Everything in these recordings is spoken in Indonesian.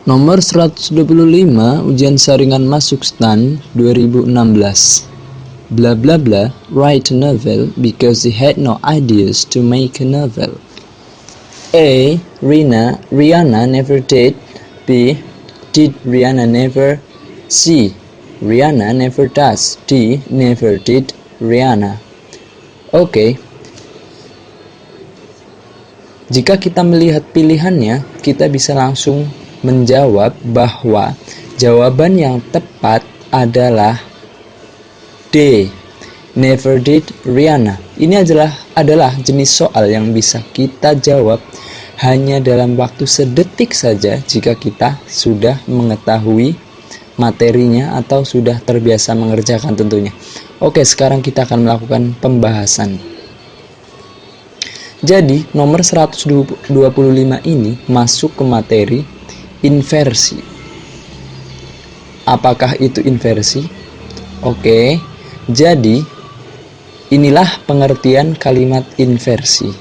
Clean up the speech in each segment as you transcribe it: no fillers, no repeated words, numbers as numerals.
Nomor 125 ujian saringan masuk STAN 2016. Blah blah blah write a novel because he had no ideas to make a novel. A. Rihanna never did. B. Did Rihanna never? C. Rihanna never does. D. Never did Rihanna. Oke. Jika kita melihat pilihannya, kita bisa langsung menjawab bahwa jawaban yang tepat adalah D. Never did Rihanna. Ini adalah jenis soal yang bisa kita jawab hanya dalam waktu sedetik saja jika kita sudah mengetahui materinya atau sudah terbiasa mengerjakan tentunya. Oke, sekarang kita akan melakukan pembahasan. Jadi, nomor 125 ini masuk ke materi inversi. Apakah itu inversi? Oke, jadi inilah pengertian kalimat inversi.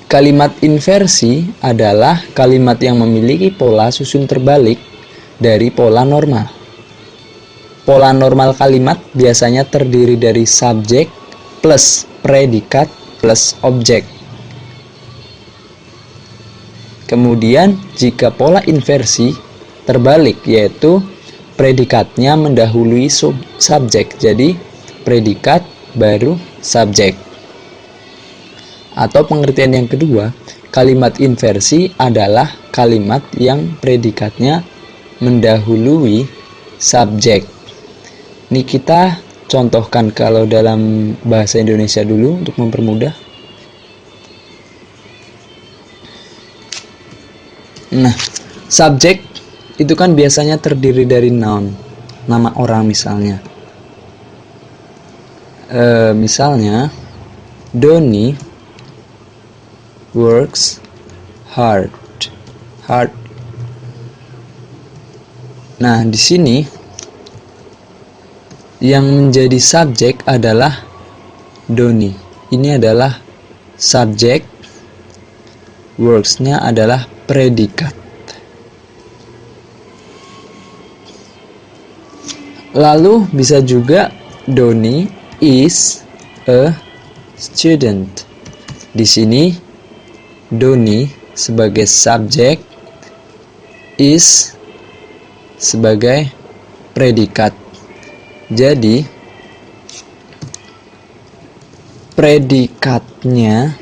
Kalimat inversi adalah kalimat yang memiliki pola susun terbalik dari pola normal. Pola normal kalimat biasanya terdiri dari subjek plus predikat plus objek. Kemudian jika pola inversi terbalik, yaitu predikatnya mendahului subjek, jadi predikat baru subjek. Atau pengertian yang kedua, kalimat inversi adalah kalimat yang predikatnya mendahului subjek. Ini kita contohkan kalau dalam bahasa Indonesia dulu untuk mempermudah. Nah, subjek itu kan biasanya terdiri dari noun, nama orang misalnya. Misalnya, Doni works hard. Nah, di sini yang menjadi subjek adalah Doni. Ini adalah subjek, works-nya adalah predikat. Lalu bisa juga Doni is a student. Di sini Doni sebagai subjek, is sebagai predikat. Jadi predikatnya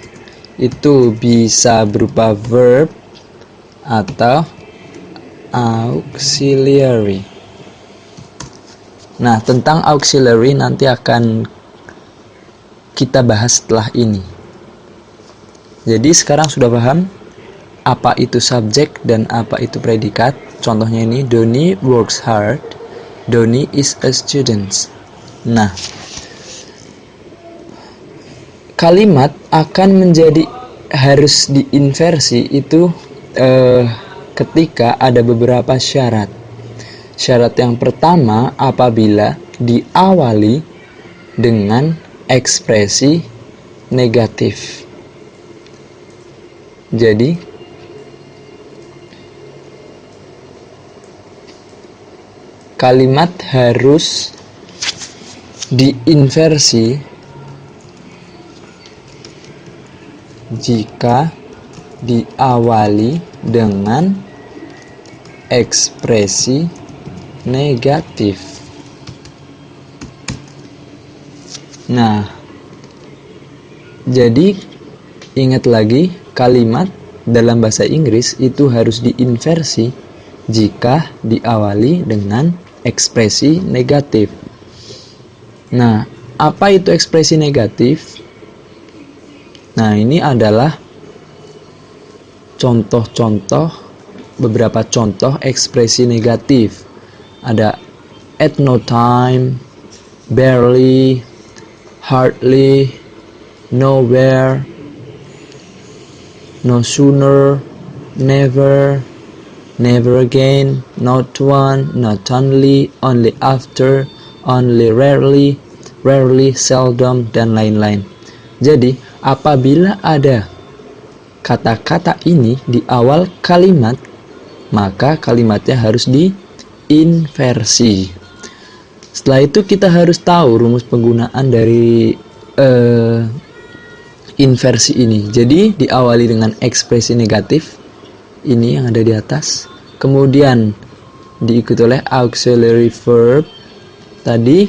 itu bisa berupa verb atau auxiliary. Nah, tentang auxiliary nanti akan kita bahas setelah ini. Jadi sekarang sudah paham apa itu subjek dan apa itu predikat. Contohnya ini, Doni works hard, Doni is a student. Nah, kalimat akan menjadi harus diinversi itu ketika ada beberapa syarat. Syarat yang pertama apabila diawali dengan ekspresi negatif. Jadi kalimat harus diinversi jika diawali dengan ekspresi negatif. Nah, jadi ingat lagi, kalimat dalam bahasa Inggris itu harus diinversi jika diawali dengan ekspresi negatif. Nah, apa itu ekspresi negatif? Nah, ini adalah beberapa contoh ekspresi negatif. Ada at no time, barely, hardly, nowhere, no sooner, never, never again, not one, not only after, only rarely, seldom, dan lain-lain. Jadi, apabila ada kata-kata ini di awal kalimat, maka kalimatnya harus diinversi. Setelah itu kita harus tahu rumus penggunaan dari inversi ini. Jadi diawali dengan ekspresi negatif ini yang ada di atas, kemudian diikuti oleh auxiliary verb. Tadi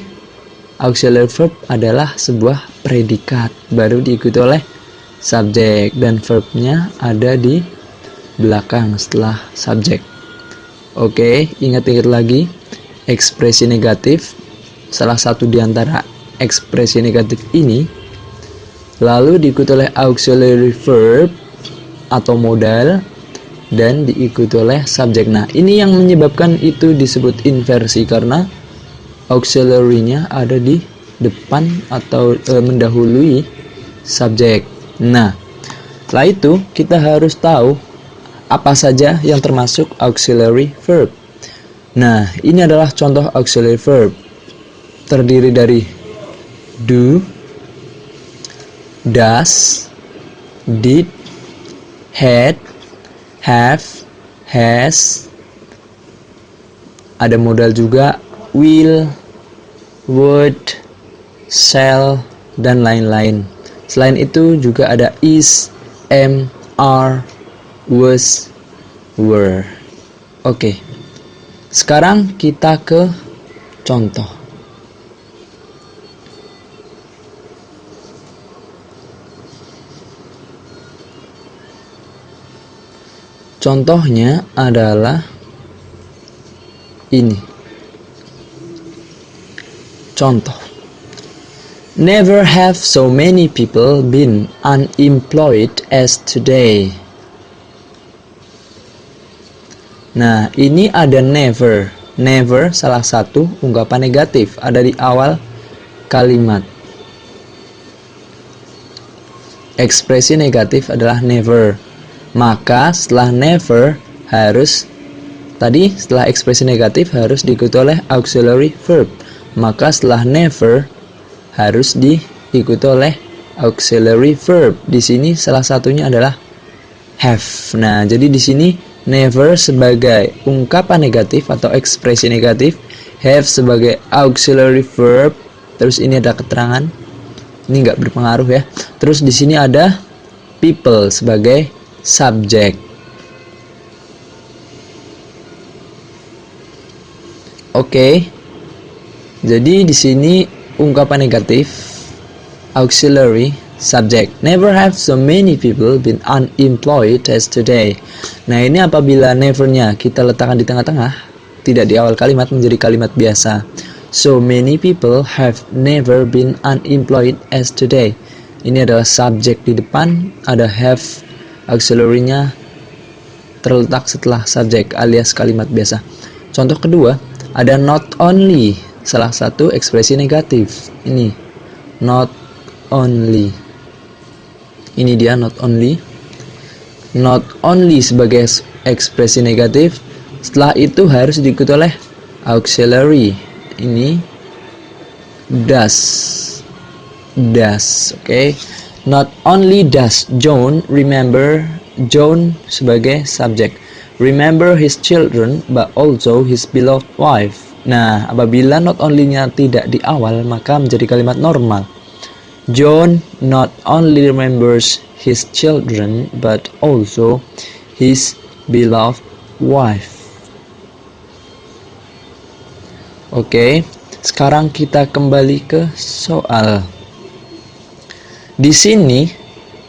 auxiliary verb adalah sebuah predikat, baru diikuti oleh subjek, dan verbnya ada di belakang setelah subjek. Oke, ingat-ingat lagi, ekspresi negatif salah satu di antara ekspresi negatif ini, lalu diikuti oleh auxiliary verb atau modal, dan diikuti oleh subjek. Nah, ini yang menyebabkan itu disebut inversi karena auxiliary-nya ada di depan atau mendahului subjek. Nah, setelah itu kita harus tahu apa saja yang termasuk auxiliary verb. Nah, ini adalah contoh auxiliary verb. Terdiri dari do, does, did, had, have, has. Ada modal juga will, would, shall, dan lain-lain. Selain itu juga ada is, am, are, was, were. Oke. Sekarang kita ke contoh. Contohnya adalah ini. Contoh. Never have so many people been unemployed as today. Nah, ini ada never. Never salah satu ungkapan negatif, ada di awal kalimat. Ekspresi negatif adalah never. Maka setelah never harus, tadi setelah ekspresi negatif harus diikuti oleh auxiliary verb. Maka setelah never harus diikuti oleh auxiliary verb. Di sini salah satunya adalah have. Nah, jadi di sini never sebagai ungkapan negatif atau ekspresi negatif, have sebagai auxiliary verb. Terus ini ada keterangan. Ini nggak berpengaruh ya. Terus di sini ada people sebagai subjek. Oke. Jadi di sini ungkapan negatif auxiliary subject. Never have so many people been unemployed as today. Nah, ini apabila never-nya kita letakkan di tengah-tengah, tidak di awal kalimat, menjadi kalimat biasa. So many people have never been unemployed as today. Ini adalah subjek di depan, ada have, auxiliary-nya terletak setelah subjek alias kalimat biasa. Contoh kedua, ada not only, salah satu ekspresi negatif. Ini not only. Ini dia not only. Not only sebagai ekspresi negatif. Setelah itu harus diikuti oleh auxiliary. Ini does. Does, oke. Not only does John remember, John sebagai subjek, remember his children but also his beloved wife. Nah, apabila not only-nya tidak di awal, maka menjadi kalimat normal. John not only remembers his children, but also his beloved wife. Oke, sekarang kita kembali ke soal. Di sini,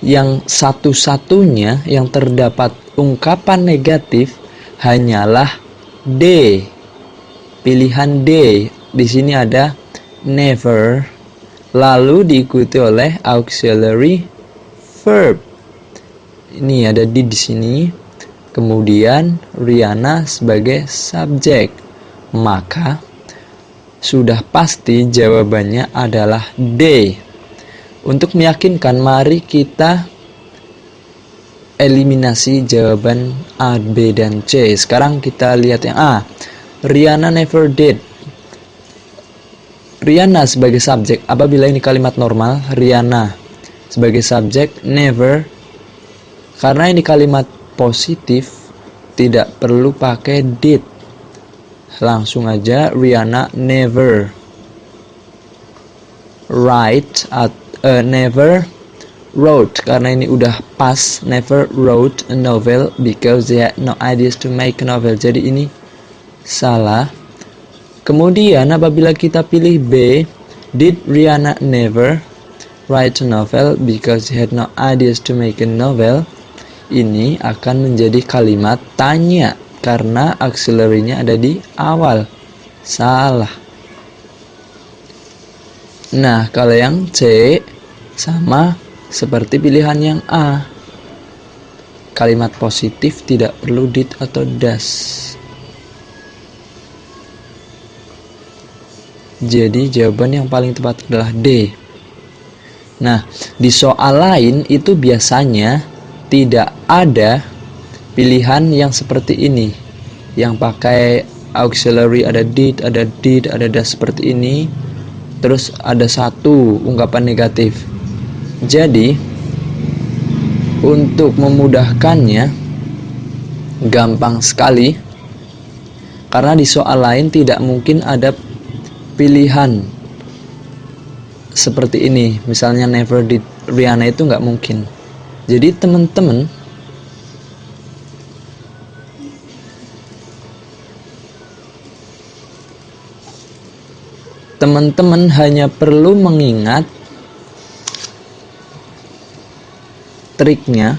yang satu-satunya yang terdapat ungkapan negatif hanyalah D. Pilihan D. Di sini ada never, lalu diikuti oleh auxiliary verb. Ini ada di sini. Kemudian Rihanna sebagai subjek. Maka sudah pasti jawabannya adalah D. Untuk meyakinkan, mari kita eliminasi jawaban A, B, dan C. Sekarang kita lihat yang A. Rihanna never did. Rihanna sebagai subjek, apabila ini kalimat normal, Rihanna sebagai subjek, never. Karena ini kalimat positif, Tidak perlu pakai did. Langsung aja Rihanna never never wrote, karena ini udah past, never wrote a novel because they had no ideas to make a novel. Jadi ini salah. Kemudian apabila kita pilih B, did Rihanna never write a novel because she had no ideas to make a novel, ini akan menjadi kalimat tanya karena auxiliary-nya ada di awal. Salah. Nah, kalau yang C sama seperti pilihan yang A. Kalimat positif tidak perlu did atau does. Jadi jawaban yang paling tepat adalah D. Nah, di soal lain itu biasanya tidak ada pilihan yang seperti ini, yang pakai auxiliary, ada did, ada does seperti ini, terus ada satu ungkapan negatif. Jadi untuk memudahkannya gampang sekali, karena di soal lain tidak mungkin ada pilihan seperti ini. Misalnya never did Rihanna, itu nggak mungkin. Jadi teman-teman hanya perlu mengingat triknya,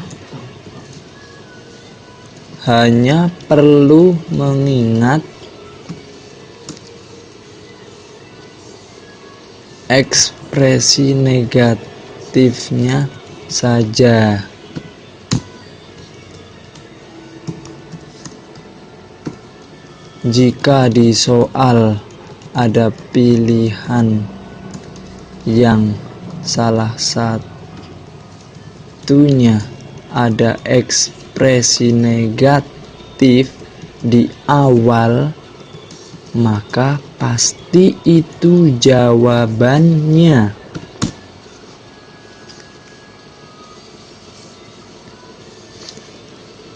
hanya perlu mengingat ekspresi negatifnya saja. Jika di soal ada pilihan yang salah satunya ada ekspresi negatif di awal, maka pasti itu jawabannya.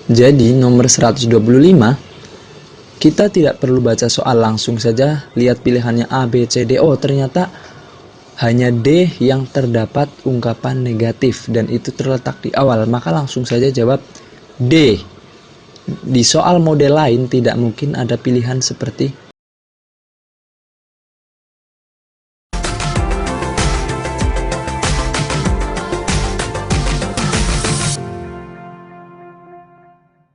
Jadi nomor 125, kita tidak perlu baca soal, langsung saja lihat pilihannya A, B, C, D. Oh, ternyata hanya D yang terdapat ungkapan negatif dan itu terletak di awal, maka langsung saja jawab D. Di soal model lain tidak mungkin ada pilihan seperti